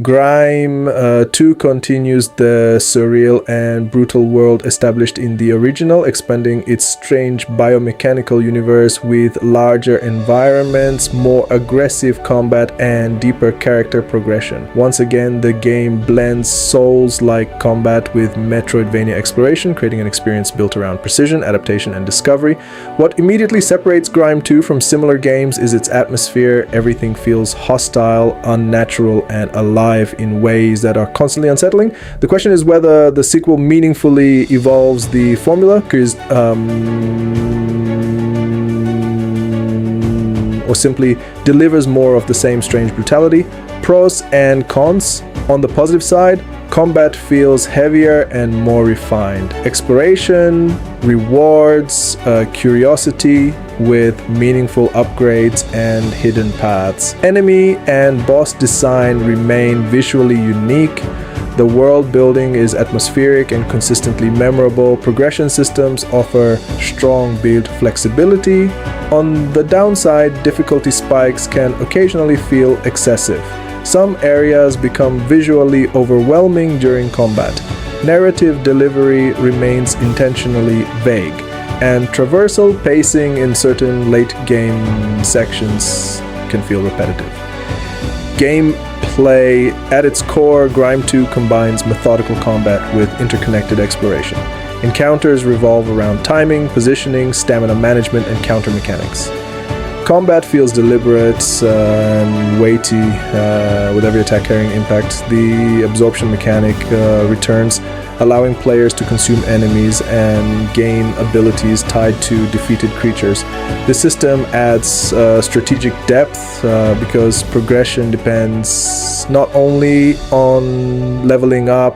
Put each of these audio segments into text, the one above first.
GRIME II continues the surreal and brutal world established in the original, expanding its strange biomechanical universe with larger environments, more aggressive combat, and deeper character progression. Once again, the game blends Souls-like combat with Metroidvania exploration, creating an experience built around precision, adaptation, and discovery. What immediately separates GRIME II from similar games is its atmosphere. Everything feels hostile, unnatural, and alive in ways that are constantly unsettling. The question is whether the sequel meaningfully evolves the formula, or simply delivers more of the same strange brutality. Pros and cons. On the positive side, combat feels heavier and more refined. Exploration rewards curiosity with meaningful upgrades and hidden paths. Enemy and boss design remain visually unique. The world building is atmospheric and consistently memorable. Progression systems offer strong build flexibility. On the downside, difficulty spikes can occasionally feel excessive. Some areas become visually overwhelming during combat. Narrative delivery remains intentionally vague, and traversal pacing in certain late-game sections can feel repetitive. Gameplay at its core, GRIME II combines methodical combat with interconnected exploration. Encounters revolve around timing, positioning, stamina management, and counter mechanics. Combat feels deliberate and weighty with every attack carrying impact. The absorption mechanic returns, allowing players to consume enemies and gain abilities tied to defeated creatures. This system adds strategic depth because progression depends not only on leveling up,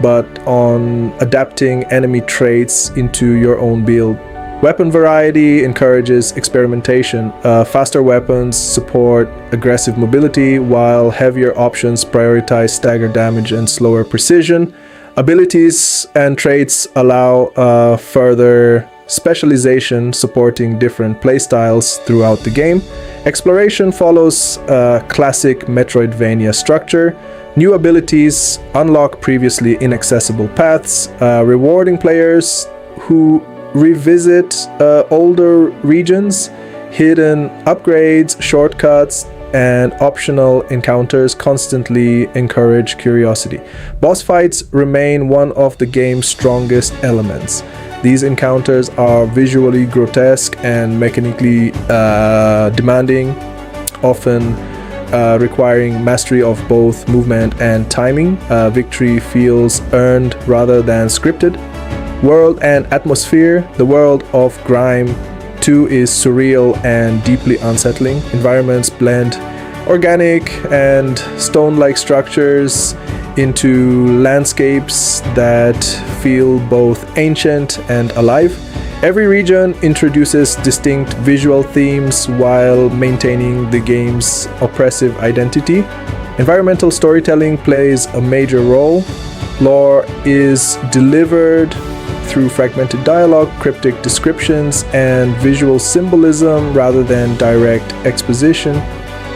but on adapting enemy traits into your own build. Weapon variety encourages experimentation. Faster weapons support aggressive mobility, while heavier options prioritize stagger damage and slower precision. Abilities and traits allow further specialization, supporting different playstyles throughout the game. Exploration follows a classic Metroidvania structure. New abilities unlock previously inaccessible paths, rewarding players who revisit older regions. Hidden upgrades, shortcuts, and optional encounters constantly encourage curiosity. Boss fights remain one of the game's strongest elements. These encounters are visually grotesque and mechanically demanding, often requiring mastery of both movement and timing. Victory feels earned rather than scripted. World and atmosphere. The world of GRIME II is surreal and deeply unsettling. Environments blend organic and stone-like structures into landscapes that feel both ancient and alive. Every region introduces distinct visual themes while maintaining the game's oppressive identity. Environmental storytelling plays a major role. Lore is delivered through fragmented dialogue, cryptic descriptions, and visual symbolism rather than direct exposition.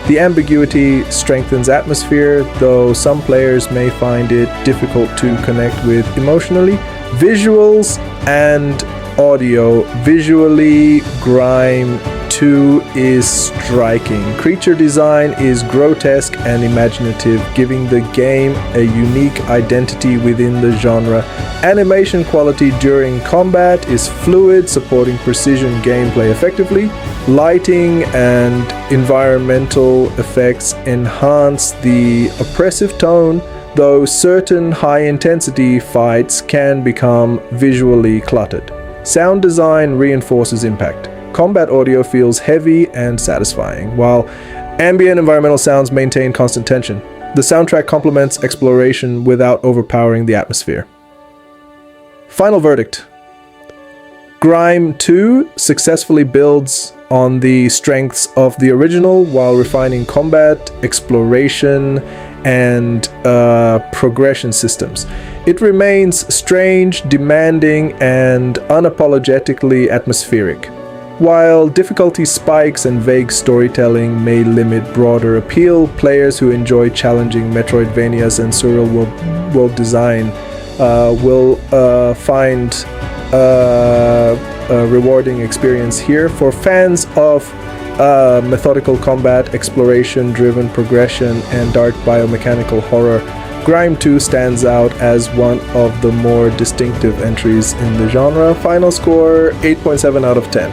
The ambiguity strengthens atmosphere, though some players may find it difficult to connect with emotionally. Visuals and audio. Visually, GRIME II is striking. Creature design is grotesque and imaginative, giving the game a unique identity within the genre. Animation quality during combat is fluid, supporting precision gameplay effectively. Lighting and environmental effects enhance the oppressive tone, though certain high-intensity fights can become visually cluttered. Sound design reinforces impact. Combat audio feels heavy and satisfying, while ambient environmental sounds maintain constant tension. The soundtrack complements exploration without overpowering the atmosphere. Final verdict. GRIME II successfully builds on the strengths of the original while refining combat, exploration, and progression systems. It remains strange, demanding, and unapologetically atmospheric. While difficulty spikes and vague storytelling may limit broader appeal, players who enjoy challenging Metroidvanias and surreal world design will find a rewarding experience here. For fans of methodical combat, exploration-driven progression, and dark biomechanical horror, GRIME II stands out as one of the more distinctive entries in the genre. Final score, 8.7 out of 10.